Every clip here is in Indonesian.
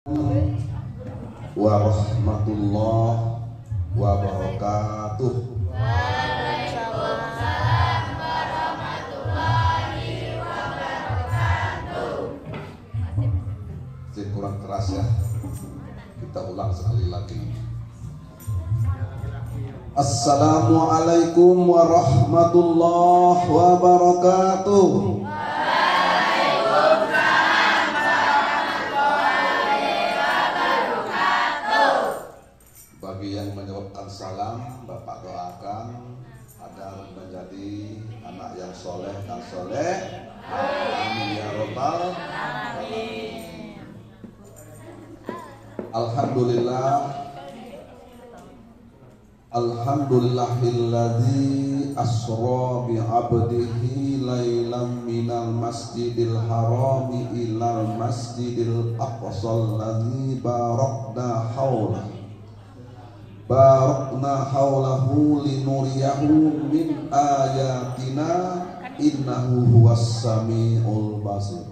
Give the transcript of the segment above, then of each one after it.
Warahmatullahi wabarakatuh. Waalaikumsalam warahmatullahi wabarakatuh. Kurang keras ya. Kita ulang sekali lagi. Assalamualaikum warahmatullahi wabarakatuh. Bagi yang menjawabkan salam, Bapak doakan agar menjadi anak yang soleh dan soleh. Amin ya robbal alamin. Alhamdulillah. Alhamdulillahilladzi asra bi 'abdihi lailam minal masjidil harami ilal masjidil aqsal ladzi barakna haulahu linuriyahu min ayatina innahu huwas samiul basir.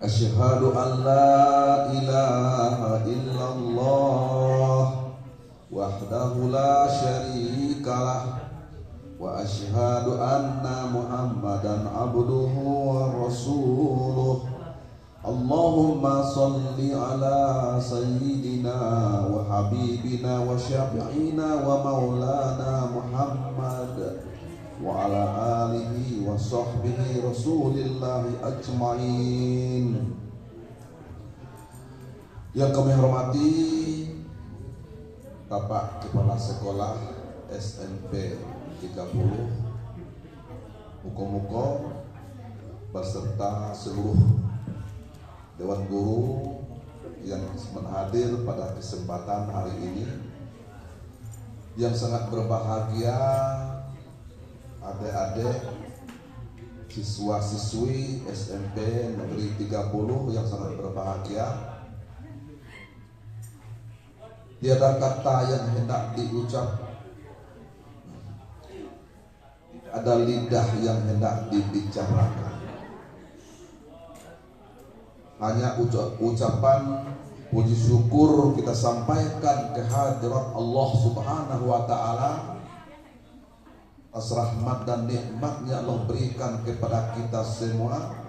Asyhadu an la ilaha illallah wahdahu la syarikalah wa asyhadu anna muhammadan abduhu wa rasuluh. Allahumma salli ala sayyidina wa habibina wa syafi'ina wa maulana Muhammad wa ala alihi wa sahbihi rasulillahi ajma'in. Yang kami hormati Bapak Kepala Sekolah SMP 30 Muko-Muko beserta seluruh Dewan Guru yang hadir pada kesempatan hari ini, yang sangat berbahagia adik-adik siswa-siswi SMP Negeri 30 yang sangat berbahagia. Tiada kata yang hendak diucap, ada lidah yang hendak dibicarakan. Hanya ucapan puji syukur kita sampaikan ke hadirat Allah Subhanahu wa Ta'ala atas rahmat dan nikmatnya Allah berikan kepada kita semua,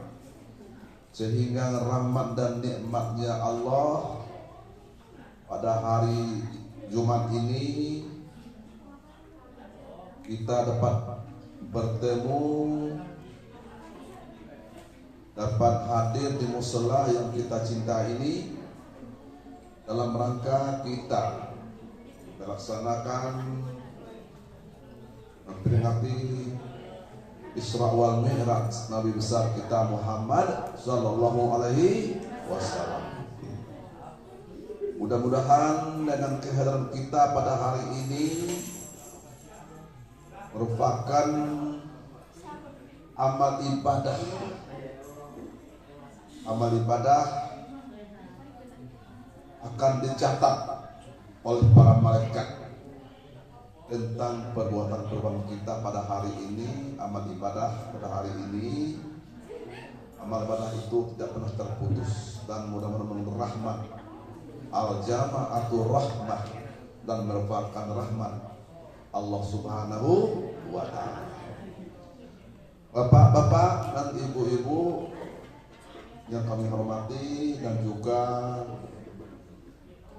sehingga rahmat dan nikmatnya Allah pada hari Jumat ini kita dapat bertemu, dapat hadir di musala yang kita cinta ini dalam rangka kita melaksanakan memperingati Isra wal Mi'raj Nabi besar kita Muhammad sallallahu alaihi wasallam. Mudah-mudahan dengan kehadiran kita pada hari ini merupakan amal ibadah akan dicatat oleh para malaikat tentang perbuatan kita pada hari ini. Amal ibadah pada hari ini, amal ibadah itu tidak pernah terputus dan mudah-mudahan menurut rahmat al-jama'atul rahmah dan merupakan rahmat Allah Subhanahu wa Ta'ala. Bapak-bapak dan ibu-ibu yang kami hormati, dan juga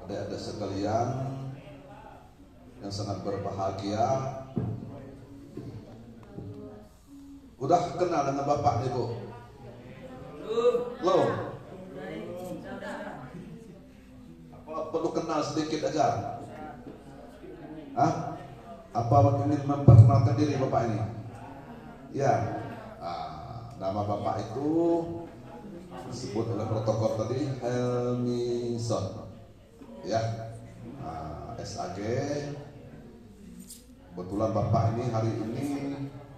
adik-adik sekalian yang sangat berbahagia. Udah kenal dengan bapak nih, Bu? Belum? Apa perlu kenal sedikit aja? Hah? Apa ingin memperkenalkan diri bapak ini? Ya. Nama bapak itu disebut oleh protokol tadi Helmison, ya, SAG. Kebetulan bapak ini hari ini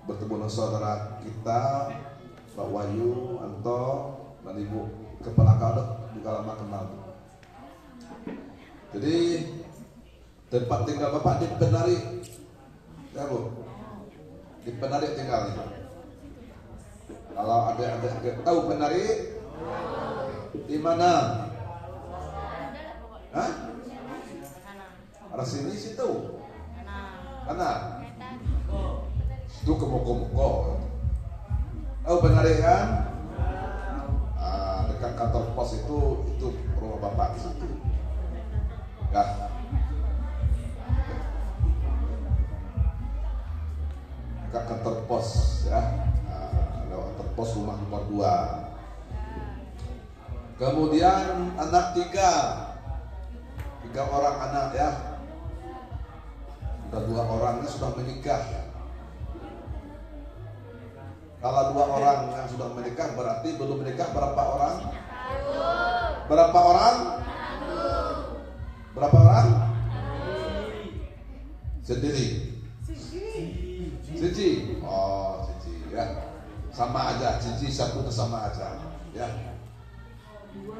bertemu dengan saudara kita Pak Wahyu Anto dan Ibu Kepala Kadek juga lama kenal. Jadi tempat tinggal bapak di Penari, ya Bu, di Penari tinggalnya. Kalau ada tahu Penari, Di mana? Hah? Arah sini situ. Mana? Itu kemoko-moko. Oh benar kan? Dekat kantor pos itu rumah bapak di situ. Ya. Dekat kantor pos ya. Kantor pos rumah nomor 2. Kemudian anak 3 orang anak ya. Sudah 2 orangnya sudah menikah. Kalau 2 orang yang sudah menikah berarti belum menikah berapa orang? 1. Berapa orang? 1. Berapa orang? Sendiri. Cici. Oh, cici ya. Sama aja, cici 1 sama aja ya.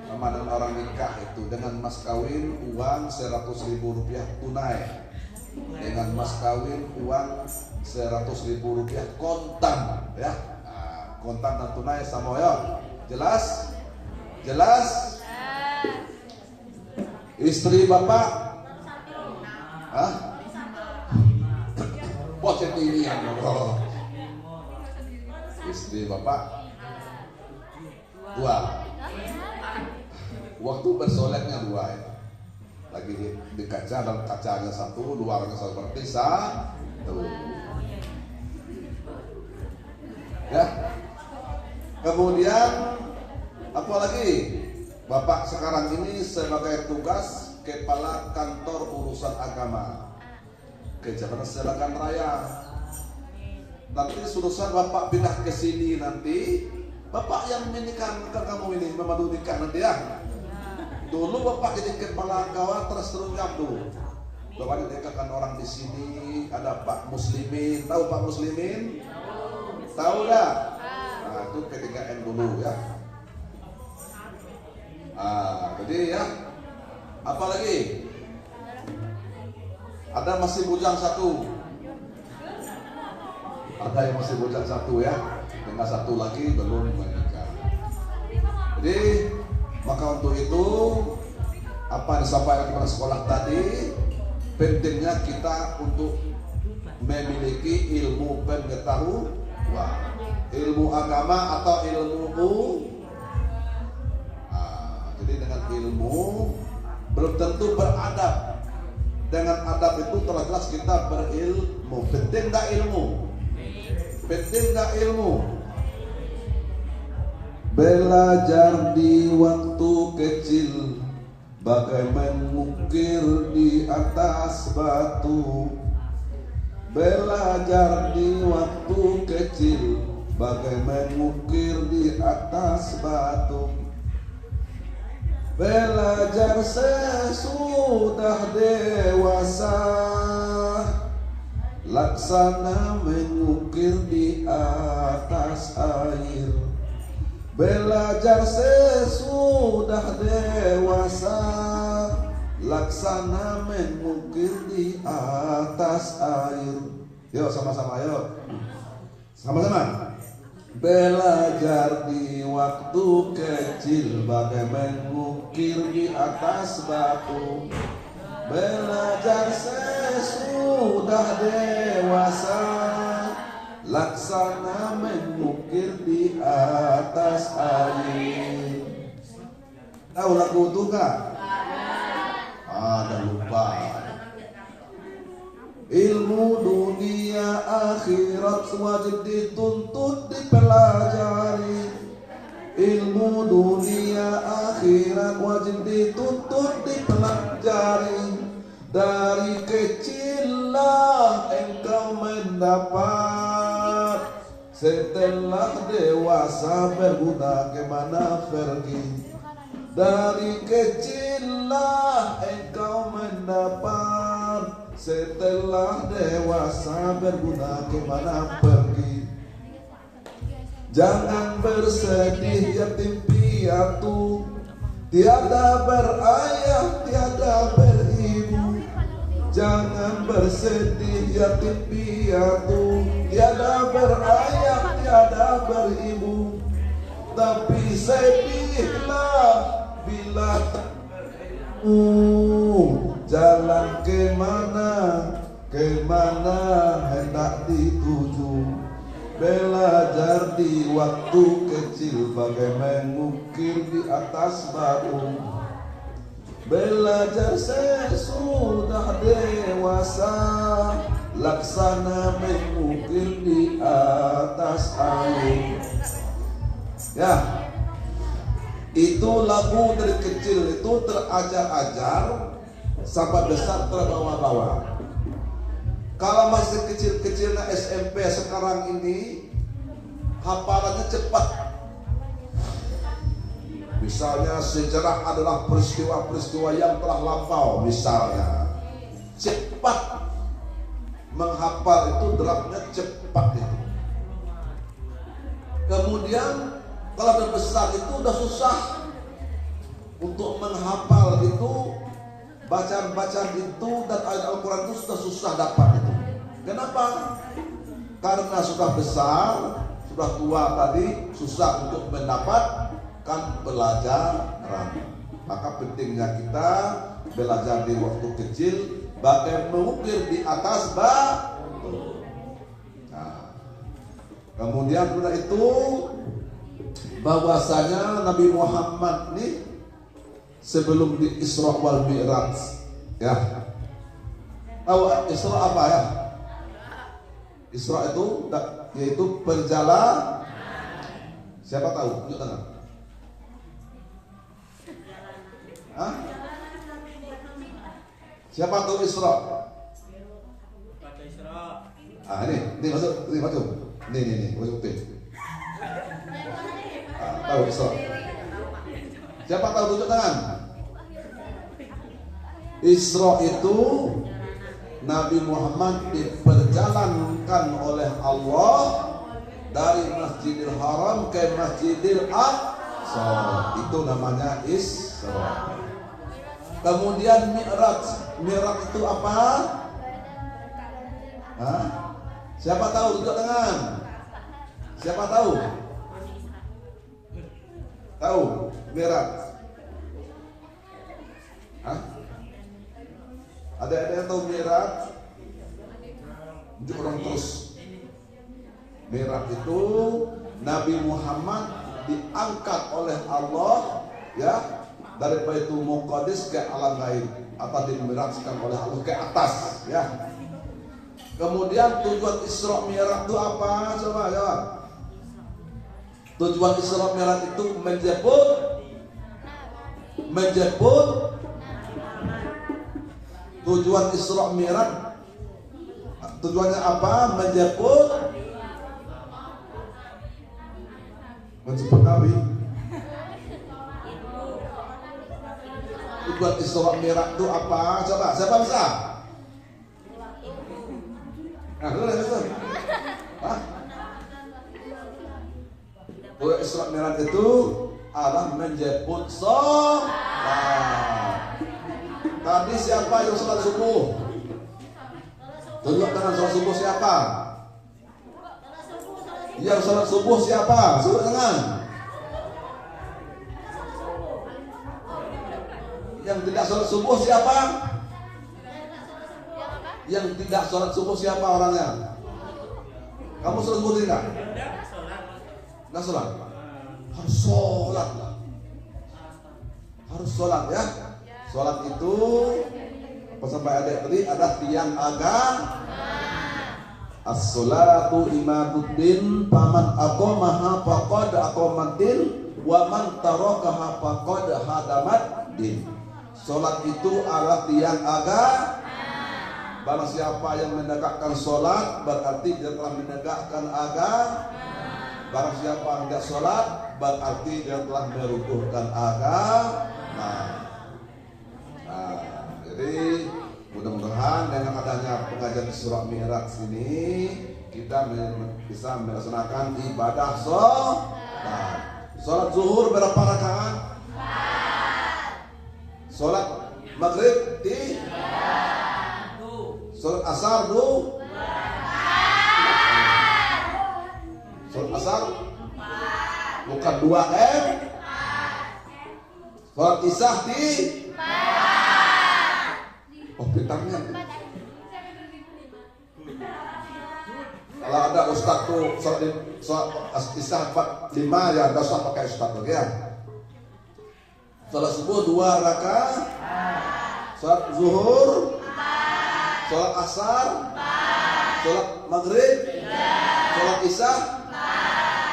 Sama dengan orang nikah itu, dengan mas kawin uang 100.000 rupiah tunai, dengan mas kawin uang 100.000 rupiah kontan ya. Kontan dan tunai sama ya. Jelas? Jelas? Istri bapak? Hah? Bocet ini yang istri bapak? 2. Waktu bersoleknya 2 ya. Lagi di kaca dan kacanya 1, luarnya seperti 1. Ya. Kemudian apa lagi? Bapak sekarang ini sebagai tugas kepala kantor urusan agama Kecamatan Selakan Raya. Nanti surusan bapak pindah ke sini nanti, bapak yang menikah kamu ini memadu nikah nanti ya. Dulu bapak jadi kepala kawat terus tuh. Bapak dinikahkan orang di sini, ada Pak Muslimin. Tahu Pak Muslimin? Tahu dah? Nah, itu P3M dulu ya. Jadi ya, apa lagi? Ada masih bujang 1. Ada yang masih bujang 1 ya. Dengan 1 lagi belum menikah. Jadi maka untuk itu apa yang disampaikan kepada sekolah tadi, pentingnya kita untuk memiliki ilmu pengetahuan, ilmu agama atau ilmu. Jadi dengan ilmu belum tentu beradab. Dengan adab itu telah jelas kita berilmu. Penting tak ilmu? Penting tak ilmu? Belajar di waktu kecil bagai mengukir di atas batu. Belajar di waktu kecil bagai mengukir di atas batu. Belajar sesudah dewasa, laksana mengukir di atas air. Belajar sesudah dewasa, laksana mengukir di atas air. Yuk sama-sama yuk. Sama-sama. Belajar di waktu kecil bagai mengukir di atas batu. Belajar sesudah dewasa, laksana mengukir di atas air. Tahu lagu itu kak? Ada lupa. Ilmu dunia akhirat wajib dituntut dipelajari. Ilmu dunia akhirat wajib dituntut dipelajari. Dari kecillah engkau mendapat, setelah dewasa berguna kemana pergi. Dari kecillah engkau mendapat, setelah dewasa berguna kemana pergi. Jangan bersedih yatim piatu, tiada berayah tiada beribu. Jangan bersedih yatim piatu, tiada berayah tiada beribu. Tapi sedihlah bila jalan kemana hendak dituju. Belajar di waktu kecil bagai mengukir di atas batu. Belajar sesudah dewasa, laksana mengukir di atas air. Ya, itu lagu dari kecil itu terajar-ajar sampai besar terbawa-bawa. Kalau masih kecil-kecilnya SMP sekarang ini hafalannya cepat. Misalnya sejarah adalah peristiwa-peristiwa yang telah lampau, misalnya cepat menghafal itu, derapnya cepat itu. Kemudian kalau udah besar itu udah susah untuk menghafal itu, bacaan-bacaan itu dan ayat Al-Quran itu sudah susah dapat itu. Kenapa? Karena sudah besar, sudah tua tadi, susah untuk mendapatkan pelajaran. Maka pentingnya kita belajar di waktu kecil bagai mengukir di atas batu. Nah, kemudian setelah itu bahwasanya Nabi Muhammad nih sebelum di Isra wal Mi'raj, ya. Tahu Isra apa ya? Isra itu yaitu perjalanan. Siapa tahu? Tunjuk tangan. Hah? Siapa tahu Isra? Ini masuk, ini masuk. Ini masuk tuh. Tahu Isra? Siapa tahu, tunjuk tangan. Isra itu Nabi Muhammad diperjalankan oleh Allah dari Masjidil Haram ke Masjidil Aqsa. Itu namanya Isra. Kemudian Mi'raj. Mi'raj itu apa? Hah? Siapa tahu, tunjuk tangan. Siapa tahu? Tahu Mi'raj? Hah? Ada yang tahu Mi'raj? Tunjuk orang terus. Mi'raj itu Nabi Muhammad diangkat oleh Allah, ya, dari Baitul Muqaddis ke alam gaib atau dimi'rajkan oleh Allah ke atas, ya. Kemudian tujuan Isra Mi'raj itu apa? Coba jawab. Tujuan Isra Mi'raj itu menjemput tujuan Isra Mi'raj tujuannya apa? Menjemput Nabi. Tujuan Isra Mi'raj itu apa? Coba, siapa bisa? Nah, lu bisa. Hah? Tujuan Isra Mi'raj itu adalah menjemput sholat. Tadi siapa yang sholat subuh? Tunjuk tangan, sholat subuh siapa? Yang sholat subuh siapa? Sebut tangan. Yang tidak sholat subuh siapa? Yang tidak sholat subuh siapa orangnya? Kamu sholat subuh tidak? Nggak sholat? Harus sholat lah. Harus sholat ya. Sholat itu apa sampai adik tadi ada tiang agama. As-sholatu imaduddin, paman aqamaha faqad aqamaddin, wa man tarakaha faqad hadamaddin. Sholat itu adalah tiang agama. Barang siapa yang menegakkan sholat berarti dia telah menegakkan agama. Barang siapa yang tidak sholat berarti dia telah meruntuhkan agama. Jadi mudah-mudahan dengan adanya pengajian Isra Mi'raj ini kita bisa melaksanakan ibadah sholat. Sholat zuhur berapa rakaat? Sholat maghrib 3. Sholat asar 2. Sholat asar 4. Bukan 2M. Sholat isya di pintarnya. Kalau ada ustadz tuh sholat isya 5 ya, ada ustadz pakai ustadz lagi ya. Sholat subuh 2 rakaat, sholat zuhur, sholat asar, sholat maghrib, sholat isya,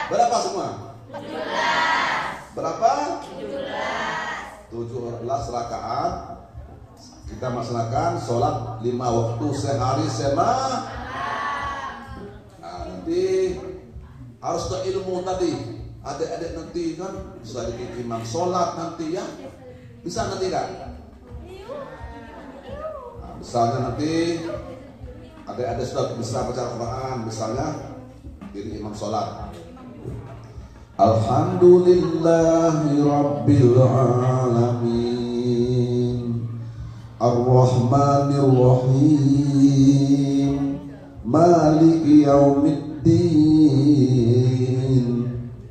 berapa semua? Berapa? 17 rakaat. Kita melaksanakan sholat 5 waktu sehari semalam. Nah, nanti harus ke ilmu tadi. Adik-adik nanti kan bisa jadi imam sholat nanti ya. Bisa nanti kan? Nah, misalnya nanti adik-adik sudah bisa baca Al-Quran, misalnya jadi imam sholat. Alhamdulillahi Rabbil Alamin Ar-Rahmanir Rahim Maliki Yaumiddin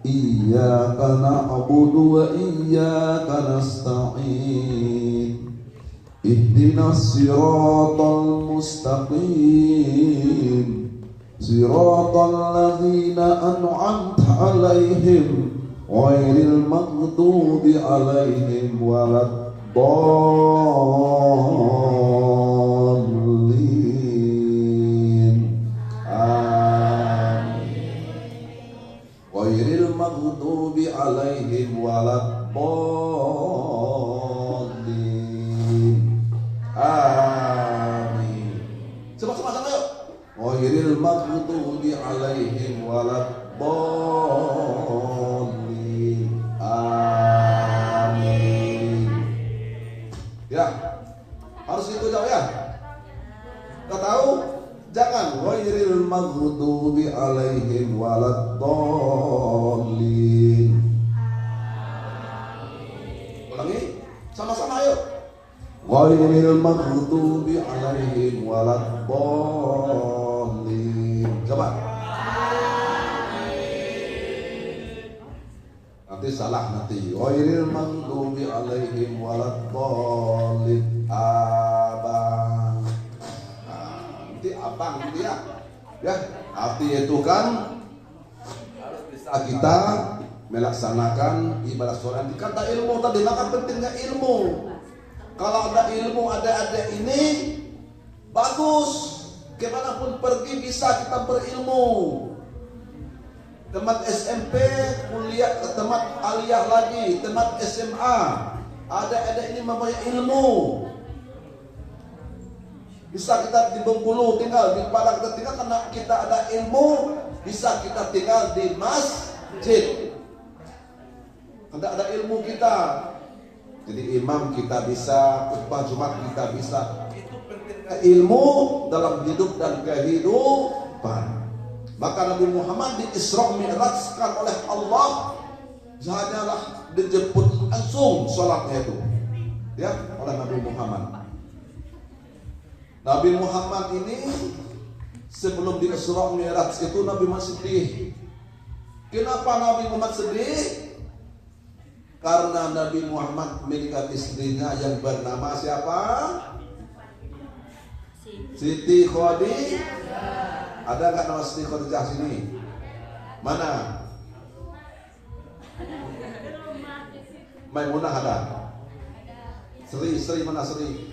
Iyyaka na'budu wa iyyaka nasta'in Ihdinas siratal mustaqim Siratal ladzina an'amta 'alaihim ghairil maghdubi 'alaihim waladdallin. Amin. Ghairil maghdubi 'alaihim waladdallin. Amin. Sama-sama yuk. Ghairil maghdubi 'alaihim waladdallin. Amin. Ya, harus itu jauh ya. Enggak tahu? Jangan ghairil maghdubi 'alaihim waladdallin. Ulangi, sama-sama ayo. Ghairil maghdubi 'alaihim waladdallin. Coba. Nanti salah nanti. Ghairil maghdubi 'alaihim waladdallin. Abang. Nah, nanti abang nanti ya. Ya, arti itu kan harus bisa kita melaksanakan ibadah sholat. Kata ilmu tadi, maka pentingnya ilmu. Kalau ada ilmu adik-adik ini bagus. Kemanapun pergi bisa kita berilmu. Teman SMP, kuliah, teman aliyah lagi, teman SMA. Adik-adik ini mempunyai ilmu. Bisa kita di Bengkulu tinggal, di Padang kita tinggal karena kita ada ilmu. Bisa kita tinggal di masjid karena ada ilmu kita. Jadi imam kita bisa, khutbah Jumat kita bisa. Itu pentingnya ilmu dalam hidup dan kehidupan. Maka Nabi Muhammad di Isra Mi'rajkan oleh Allah, hanyalah dijemput langsung sholatnya itu, ya, oleh Nabi Muhammad. Nabi Muhammad ini sebelum di Isra Mi'raj itu Nabi masih sedih. Kenapa Nabi Muhammad sedih? Karena Nabi Muhammad menikah istrinya yang bernama siapa? Siti Khadijah. Ada nggak nama Siti Khadijah sini? Mana? Maimunah ada? Sri mana Sri?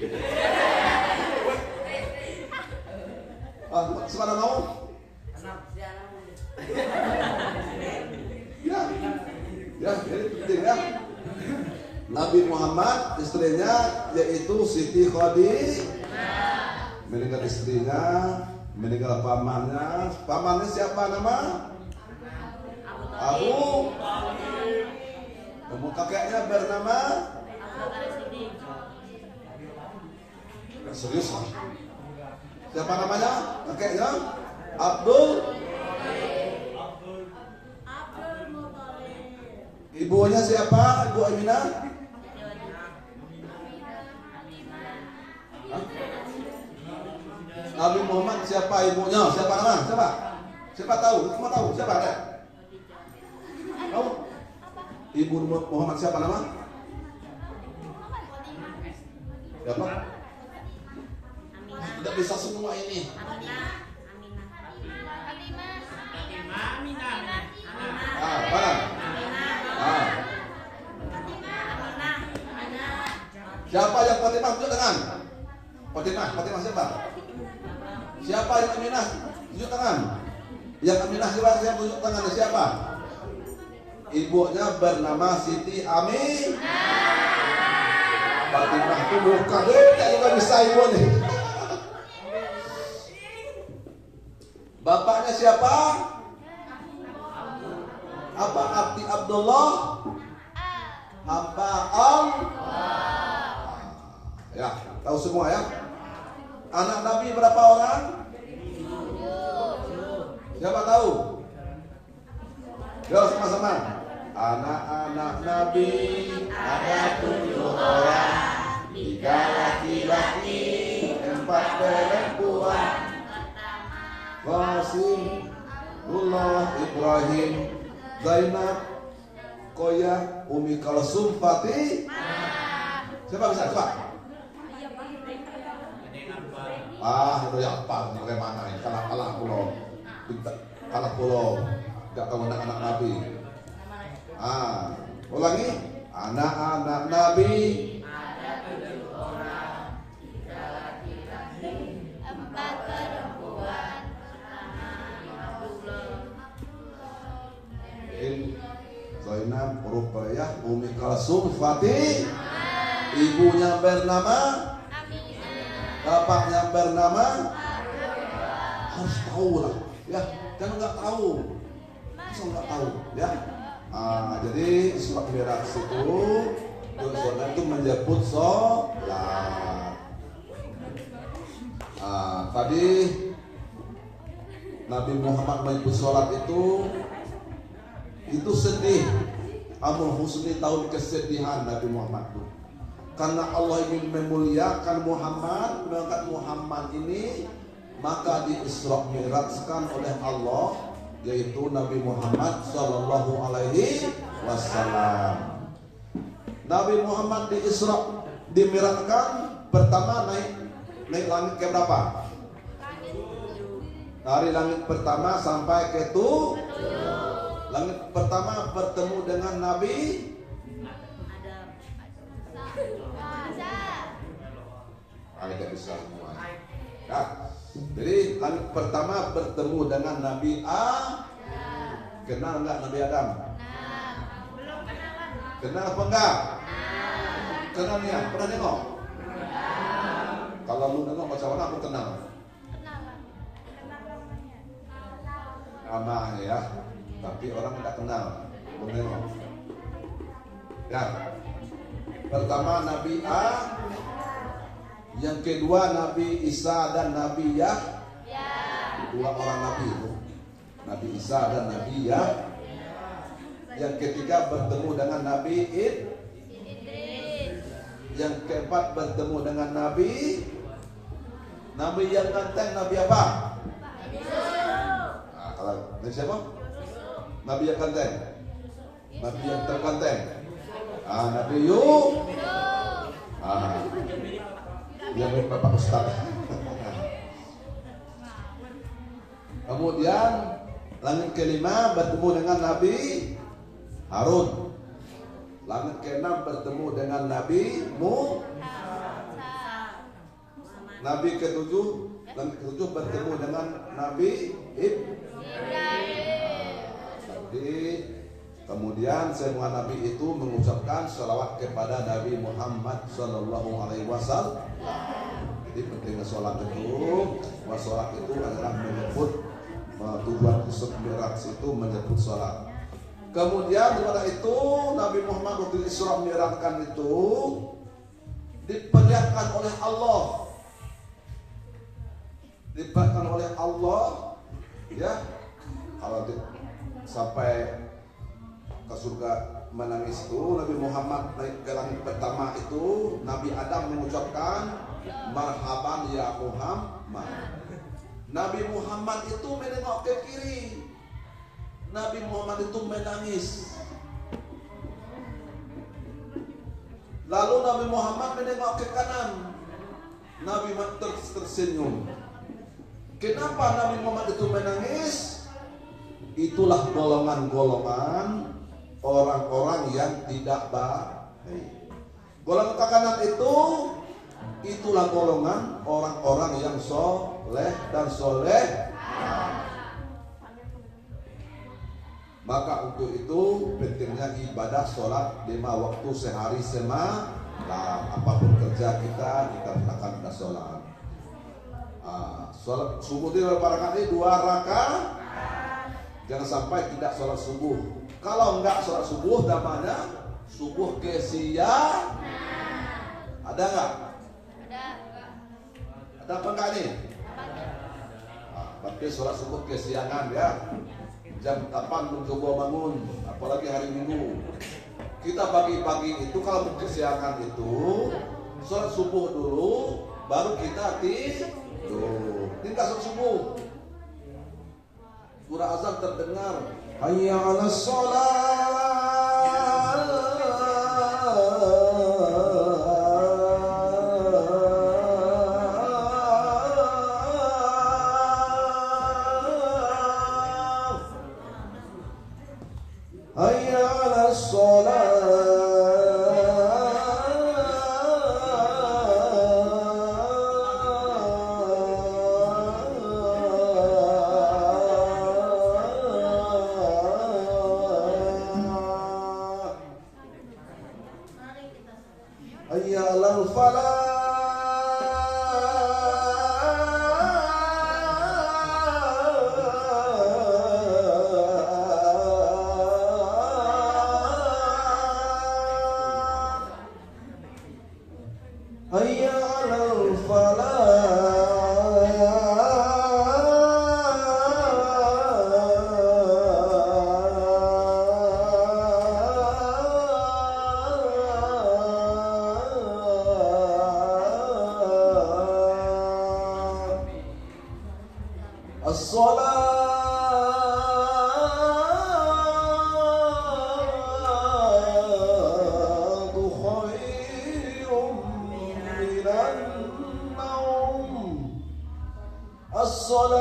Semana mau? Ya, ini penting ya. Nabi Muhammad istrinya yaitu Siti Khadijah. Meninggal istrinya, meninggal pamannya. Pamannya siapa nama? Abu. Kamu kakeknya bernama? Serius? Siapa namanya? Kakeknya? Abdul. Ibunya siapa? Ibu Aminah? Nabi Muhammad siapa ibunya? Siapa nama? Siapa? Siapa tahu? Semua tahu? Siapa ada? Tahu? Ibu Muhammad siapa nama? Siapa? Tidak bisa semua ini. Mana? Siapa yang Fatimah? Tunjuk tangan. Fatimah siapa? Siapa yang Aminah? Tunjuk tangan. Yang Aminah siapa? Tunjuk tangan. Siapa? Ibunya bernama Siti Amin. Fatimah itu bukan. Tidak juga bisa ibu nih. Bapaknya siapa? Apa Abdi Abdullah? Hamba Allah. Ya, tahu semua ya. Anak Nabi berapa orang? Siapa tahu? Yuk sama-sama. Anak-anak Nabi ada 7 orang, 3 laki-laki, 4 perempuan. Rasulullah, Ibrahim, Zainab, Koya, Umi Kalsum, Fatih. Siapa bisa? Coba. Itu ya apa? Bagaimana ini? Kalah pulau. Gak tahu anak-anak Nabi. Ulangi. Anak-anak Nabi ada 7 orang, 3 laki-laki, 4 perempuan. Zainab, Ruqayyah, Umi Kalsum, Fatih. Ibunya bernama Aminah. Bapaknya bernama harus tahu lah, ya. Jangan nggak tahu, masa nggak tahu, ya. Jadi surat Mi'raj itu menyebut sholat. Tadi Nabi Muhammad menyebut sholat itu sedih. Amul Husni tahun kesedihan Nabi Muhammad itu. Karena Allah ingin memuliakan Muhammad, mengangkat Muhammad ini, maka di Isra Mi'rajkan oleh Allah, yaitu Nabi Muhammad Sallallahu Alaihi Wasallam. Nabi Muhammad di Isra dimi'rajkan pertama naik langit ke berapa? Dari langit pertama sampai ke 7. Langit pertama bertemu dengan Nabi tidak bisa semua. Ya. Jadi langit pertama bertemu dengan Nabi Kenal enggak Nabi Adam? Belum kenalan. Kenal apa enggak? Kenal ya? Pernah nengok? Kalau lu nengok macam mana aku kenal? Nama ya. Tapi orang tidak kenal. Lu nengok. Ya. Pertama Nabi yang kedua Nabi Isa dan Nabi Yahya. 2 orang Nabi itu. Nabi Isa dan Nabi Yahya. Yang ketiga bertemu dengan Nabi Idris. Yang keempat bertemu dengan Nabi yang ganteng, Nabi apa? Kalau Nabi siapa? Nabi yang ganteng. Nabi yang terganteng. Nabi yang mirip Bapak Ustaz. Kemudian langit kelima bertemu dengan Nabi Harun. Langit keenam bertemu dengan Nabi Nabi ketujuh, langit ketujuh bertemu dengan Nabi Ibrahim. Kemudian semua Nabi itu mengucapkan salawat kepada Nabi Muhammad Sallallahu Alaihi Wasallam. Jadi pentingnya sholat itu, sholat itu adalah menyebut tujuan Isra Mi'raj itu menyebut sholat. Kemudian setelah itu Nabi Muhammad waktu Isra Mi'rajkan itu diperlihatkan oleh Allah, ya. Kalau sampai ke surga menangis itu Nabi Muhammad naik ke langit pertama itu Nabi Adam mengucapkan marhaban ya Muhammad. Nabi Muhammad itu menengok ke kiri. Nabi Muhammad itu menangis. Lalu Nabi Muhammad menengok ke kanan. Nabi Muhammad tersenyum. Kenapa Nabi Muhammad itu menangis? Itulah golongan-golongan orang-orang yang tidak baik. Golongan ke kanan itulah golongan orang-orang yang soleh dan soleh. Maka untuk itu pentingnya ibadah sholat 5 waktu sehari semalam. Apapun kerja kita lakukan pada sholat. Sholat subuh itu para kali 2 rakaat. Jangan sampai tidak sholat subuh. Kalau enggak sholat subuh namanya subuh kesia. Ada enggak? Ada apa enggak nih? Berarti sholat subuh kesiangan ya. Jam 8 mencoba bangun, apalagi hari Minggu. Kita pagi-pagi itu kalau kesiangan itu sholat subuh dulu, baru kita tidur. Tidak sholat subuh. Surah azan terdengar, hayya 'alas shalah. Hayya 'alas shalah. Hayya 'alal falah. Hayya 'alal falah. As-salatu khairun minan naum. As-salatu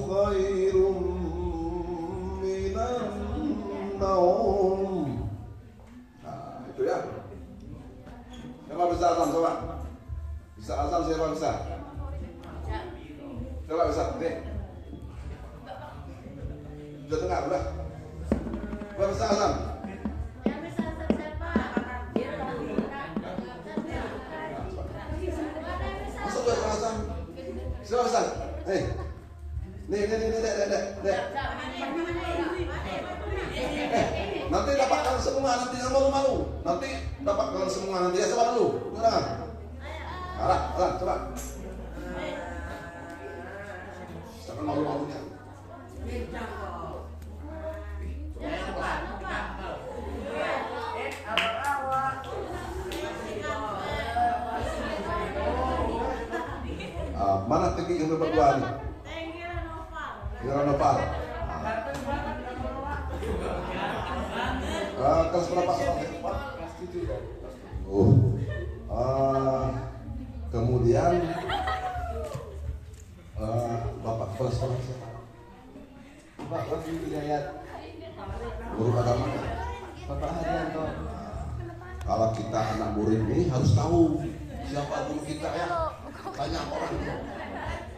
khairun minan naum. Nah, itu ya. Siapa bisa azan coba? Bisa azan siapa bisa? Coba bisa, nih. Udah dengar, udah. Siapa bisa azan? Yang bisa siapa? Masuk ke azan. Siapa bisa? Nih. Nih, dek. Nanti dapat kalian semua, nanti jangan malu-malu. Nanti dapat kalian semua, nanti ya coba dulu. Jangan. Arah, coba. Jangan malu-malunya. Mana tinggi yang berdua nih? Kira Noval. Kelas berapa sekarang? Kemudian Bapak kelas berapa? Pak Wahyu Hidayat, Guru agama. Bapak Haryanto. Kalau kita anak murid ini harus tahu siapa guru kita ya. Banyak orang.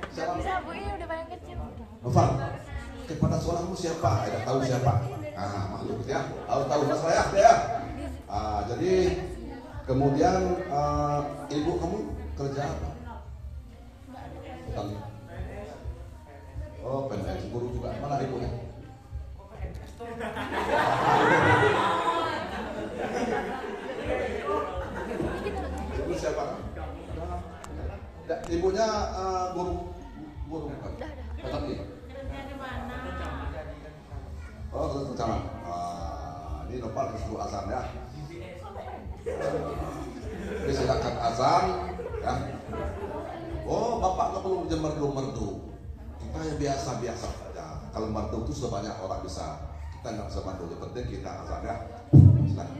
Siapa? Bisa bu, ini udah paling kecil. Noval, kepada seorangmu siapa? Tidak tahu siapa. Makhluk ya. Harus tahu mas saya ya. Jadi kemudian ibu kamu kerja apa? Petani. Oh, PNS guru juga. Mana ibunya? Ibu siapa? Ibunya guru bukan? Petani. Kerja di mana? Oh, terus sama. Ini Noval disuruh azan ya. Silakan azan ya. Oh, bapak nggak perlu merdu-merdu. Kita yang biasa-biasa saja. Kalau merdu itu sudah banyak orang bisa Kita nggak bisa bantu, yang penting kita azan ya. Silakan.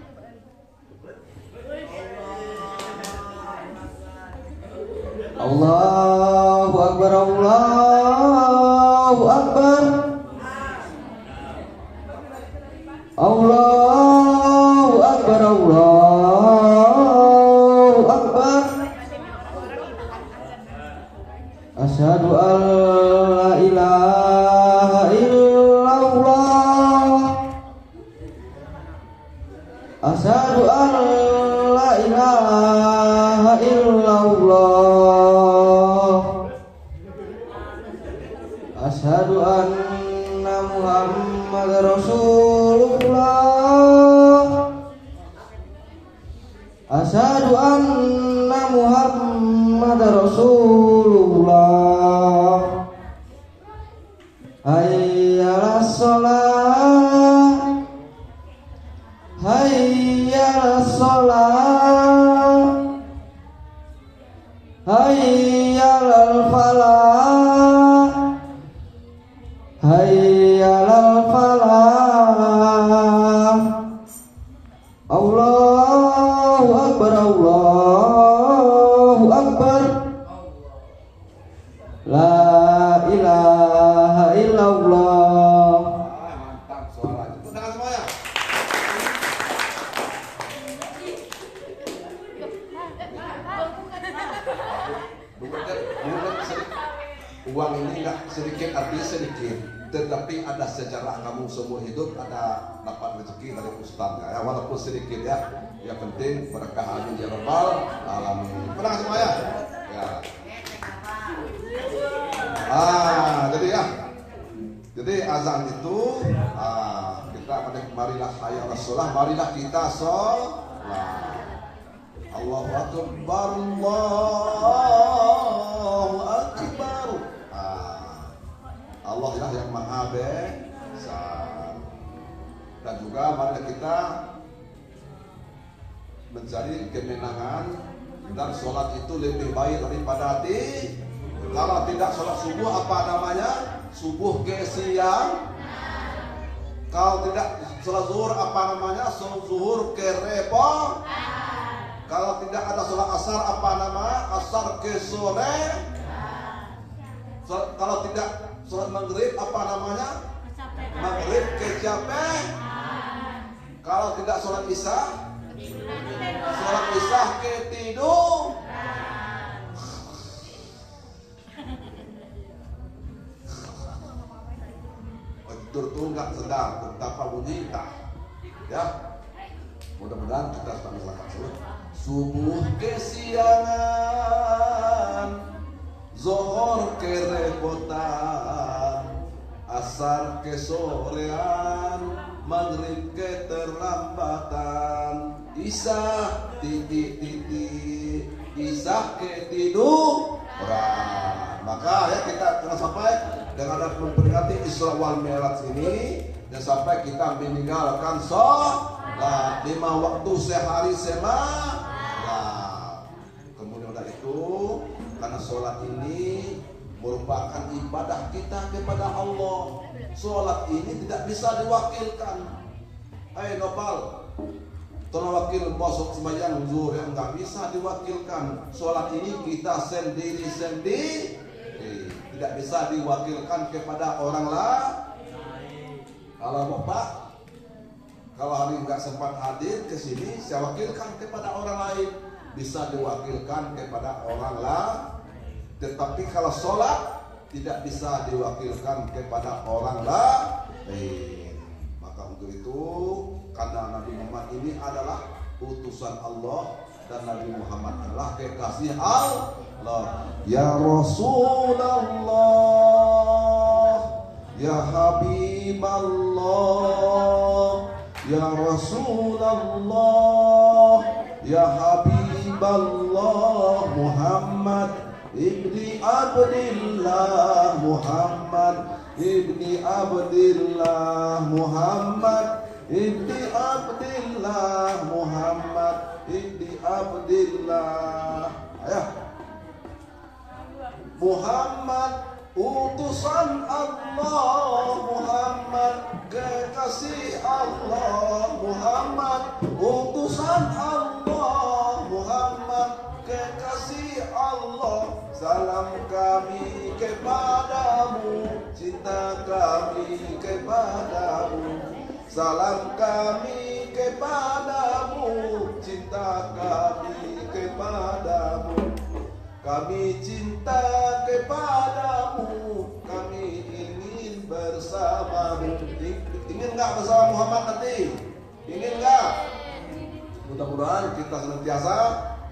Allahu Akbar, Allahu Akbar, Allahu Akbar, Allahu Akbar. Asyhadu an la ilaha illallah, asyhadu an la ilaha illallah, asyhadu anna Muhammadar Rasulullah, asyhadu anna Muhammadar Rasulullah. Hayya 'alas shalah, hayya 'alas shalah, hayya 'alal falah, hayya 'alal falah. Allahu Akbar, Allahu Akbar. La ilaha illallah. Mantap suaranya. Tepuk tangan semuanya. Uang ini nggak sedikit, artinya sedikit, tetapi ada sejarah kamu seumur hidup, ada dapat rezeki dari Ustaz ya, walaupun sedikit ya. Yang penting berkah amin ya rabbal alamin. Tenang semuanya. Ya. Jadi azan itu kita marilah hayya rasulullah, marilah kita sholat. Allahu Akbar, Allahu Akbar. Allah lah yang maha besar. Dan juga marilah kita mencari kemenangan, dan sholat itu lebih baik daripada kalau tidak sholat subuh apa namanya? Subuh ke siang. Kalau tidak sholat zuhur apa namanya? Zuhur ke repot. Kalau tidak ada sholat asar apa namanya? Asar ke sore. Kalau tidak sholat maghrib apa namanya? Maghrib ke capek. Kalau tidak sholat isya, sholat isya ke tidur. Tidur tuh nggak sedang, betapa bunyi tak, ya. Mudah-mudahan kita sedang melakukan sholat. Subuh kesiangan, zuhur kerepotan, asar kesorean, maghrib keterlambatan, isya titik-titik, isya ketiduran. Maka ya kita jangan sampai dengan ada memperingati Isra wal Mi'raj ini, dan sampai kita meninggalkan sholat 5 waktu sehari semalam. Kemudian dari itu, karena sholat ini merupakan ibadah kita kepada Allah. Sholat ini tidak bisa diwakilkan. Hai Nopal, tolong wakil masuk sembahyang zuhur, yang nggak bisa diwakilkan. Sholat ini kita sendiri-sendiri, tidak bisa diwakilkan kepada orang lain. Kalau Bapak, kalau hari nggak sempat hadir ke sini, saya wakilkan kepada orang lain. Bisa diwakilkan kepada orang lain. Tetapi kalau sholat tidak bisa diwakilkan kepada orang lain. Maka untuk itu, karena Nabi Muhammad ini adalah utusan Allah, dan Nabi Muhammad adalah kekasih Allah. Ya Rasulullah, ya Habiballah, ya Rasulullah, ya Habiballah, Muhammad ibni Abdillah, Muhammad ibni Abdillah, Muhammad ibni Abdillah, Muhammad ibni Abdillah. Ayo. Muhammad utusan Allah Muhammad, kekasih Allah Muhammad, utusan Allah Muhammad, kekasih Allah. Salam kami kepadamu, cinta kami kepadamu. Salam kami kepadamu, cinta kami kepadamu. Kami cinta kepadamu, kami ingin bersamamu. Ingin nggak bersama Muhammad nanti? Ingin nggak? Mudah-mudahan kita senantiasa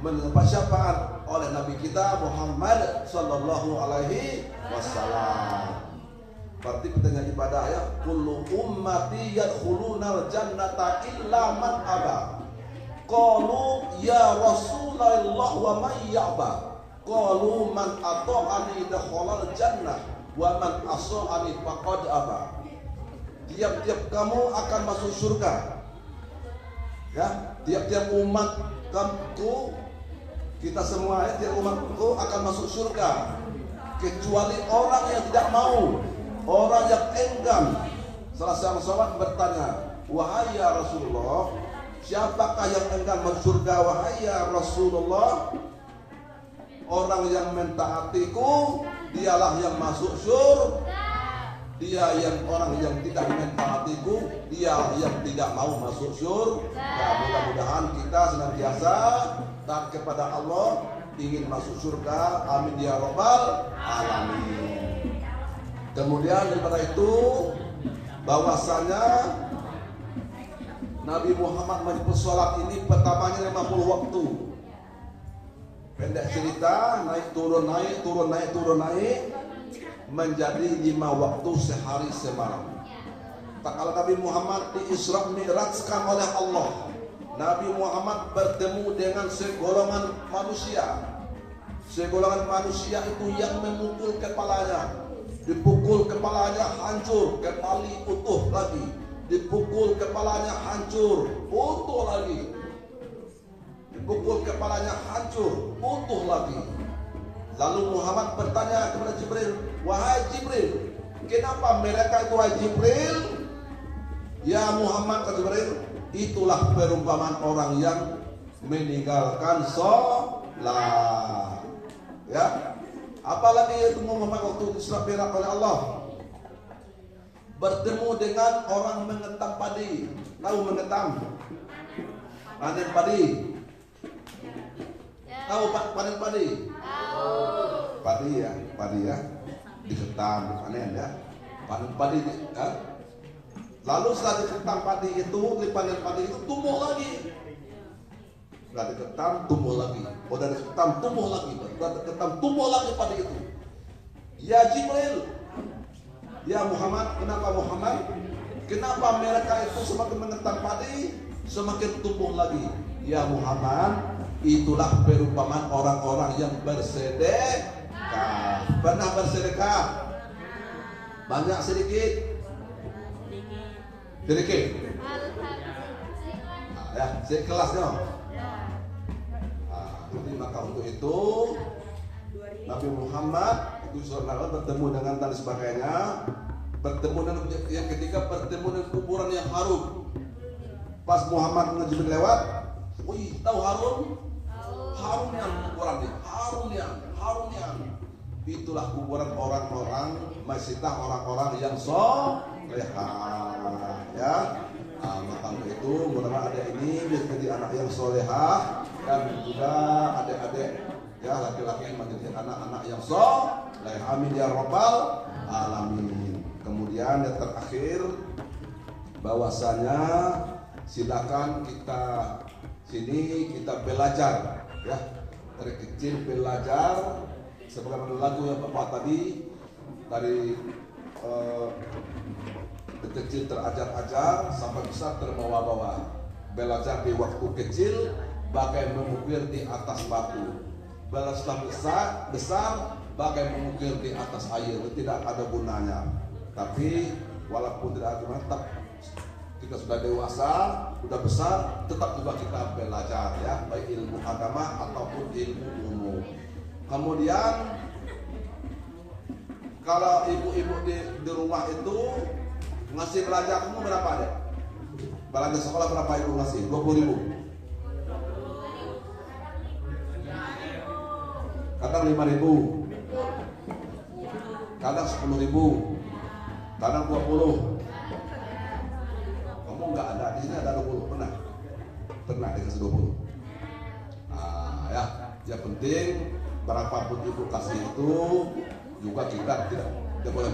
mendapat syafaat oleh Nabi kita Muhammad Sallallahu Alaihi Wasallam. Berarti pertanyaan ibadah ya, kullu ummati yadkhulunal jannata illa man aba. Qalu ya Rasulullah wa man ya'ba. Qalu man ata'ani dakhalal jannah wa man asa'ani faqad aba. Tiap-tiap kamu akan masuk surga. Ya, tiap-tiap umat kamu, kita semua ya, tiap umatku akan masuk surga kecuali orang yang tidak mau, orang yang enggan. Salah seorang sahabat bertanya, wahai ya Rasulullah, siapakah yang enggan masuk surga? Wahai ya Rasulullah, orang yang mentaatiku dialah yang masuk surga. Dia yang orang yang tidak mentaatiku, dia yang tidak mau masuk surga. Mudah-mudahan kita senantiasa taat kepada Allah, ingin masuk surga. Amin ya rabbal alamin. Kemudian daripada itu, bahwasanya Nabi Muhammad menyebut sholat ini pertamanya 50 waktu. Pendek cerita, naik turun naik turun naik turun naik menjadi 5 waktu sehari semalam. Tak kala Nabi Muhammad di Isra Mi'rajkan oleh Allah, Nabi Muhammad bertemu dengan segolongan manusia. Segolongan manusia itu yang memukul kepalanya, dipukul kepalanya hancur, kembali utuh lagi, dipukul kepalanya hancur, utuh lagi, dipukul kepalanya hancur, utuh lagi. Lalu Muhammad bertanya kepada Jibril, wahai Jibril, kenapa mereka itu, wahai Jibril? Ya Muhammad, kata Jibril, itulah perumpamaan orang yang meninggalkan sholat. Ya, apalagi itu Muhammad waktu Isra Mi'raj oleh Allah, bertemu dengan orang mengetam padi. Tahu mengetam? Panen padi. Tahu panen padi? Padi ya, diketam, panen ya, panen padi ya. Lalu setelah diketam padi itu, dipanen padi itu tumbuh lagi. Setelah diketam tumbuh lagi, udah diketam tumbuh lagi, udah diketam tumbuh lagi padi itu. Ya Jibril, ya Muhammad, kenapa Muhammad? Kenapa mereka itu semakin mengetam padi, semakin tumbuh lagi? Ya Muhammad, itulah perumpamaan orang-orang yang bersedekah. Pernah bersedekah? Banyak sedikit? Sedikit? Ya, sekelasnya. Jadi maka untuk itu Nabi Muhammad itu saudara bertemu dengan dan sebagainya, bertemu dengan yang ketika bertemu dengan kuburan yang harum. Pas Muhammad Jibril lewat, wih, tahu harum? Harumnya kuburannya, harumnya. Itulah kuburan orang-orang masjidlah orang-orang yang solehah, ya. Maka itu mudah-mudahan ada ini menjadi anak yang solehah dan juga adik-adik ya laki-laki yang menjadi anak-anak yang soleh. Amin ya rabbal alamin. Kemudian yang terakhir, bahwasanya silakan kita sini kita belajar ya, dari kecil belajar sebagaimana lagu yang Bapak tadi dari kecil terajar-ajar sampai besar terbawa-bawa. Belajar di waktu kecil bagai mengukir di atas batu, belajar besar bagai mengukir di atas air, tidak ada gunanya. Tapi walaupun tidak ada gunanya, tetap kita sudah dewasa, sudah besar, tetap juga kita belajar ya, baik ilmu agama ataupun ilmu umum. Kemudian Kalau ibu-ibu di rumah itu ngasih belanja kamu berapa deh? Belanja sekolah berapa ibu ngasih? 20.000. Kadang 5.000. Kadang 10.000. Kadang 20. Kamu nggak ada di sini, ada 20 pernah dikasih 20. Ya, yang penting berapapun ibu kasih itu juga kita tidak boleh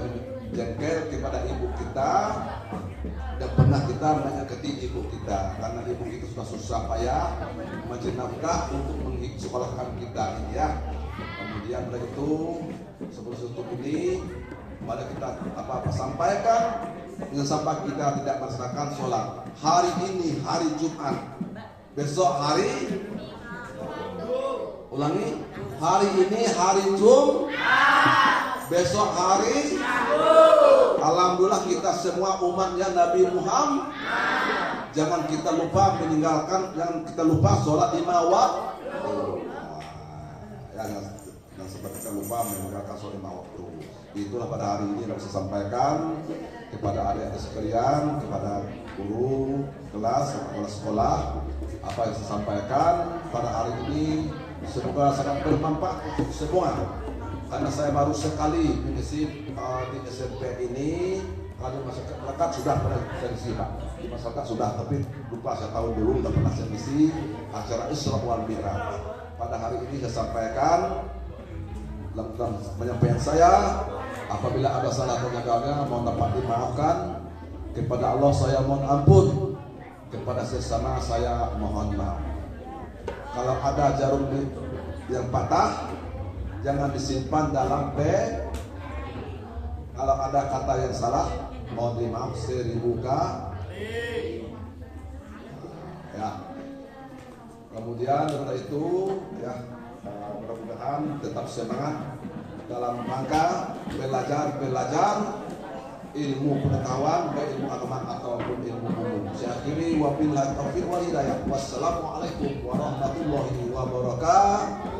jengkel kepada ibu kita. Dan pernah kita menyakiti ibu kita karena ibu itu sudah susah payah mencari nafkah untuk menyekolahkan kita ini ya. Kemudian dari itu sebelum tutup ini, mari kita sampaikan dengan sampai kita tidak melaksanakan sholat hari ini hari Jumat, besok hari ulangi, hari ini hari Jumat, besok hari alhamdulillah kita semua umatnya Nabi Muhammad. Jangan kita lupa meninggalkan, jangan kita lupa sholat 5 waktu. Jangan sempat kita lupa meninggalkan sholat 5 waktu. Itulah pada hari ini yang saya sampaikan kepada adik-adik sekalian, kepada guru kelas, kepala sekolah. Apa yang saya sampaikan pada hari ini semoga sangat bermanfaat untuk semua. Karena saya baru sekali mengisi di SMP ini, kalau masyarakat sudah pernah saya isi Pak. Di masyarakat sudah, tapi lupa saya tahun dulu sudah pernah saya isi acara Isra wal Mi'raj. Pada hari ini saya sampaikan dalam penyampaian saya, apabila ada salah penyampaiannya mohon dapat dimaafkan. Kepada Allah saya mohon ampun, kepada sesama saya mohon maaf. Kalau ada jarum yang patah, jangan disimpan dalam beg. Kalau ada kata yang salah, mohon dimaaf 1000 kali. Ya. Kemudian setelah itu, ya, mudah-mudahan tetap semangat dalam rangka belajar ilmu pengetahuan, baik ilmu agama ataupun ilmu umum. Saya akhiri wabillahi taufiq wal hidayah. Wassalamualaikum warahmatullahi wabarakatuh.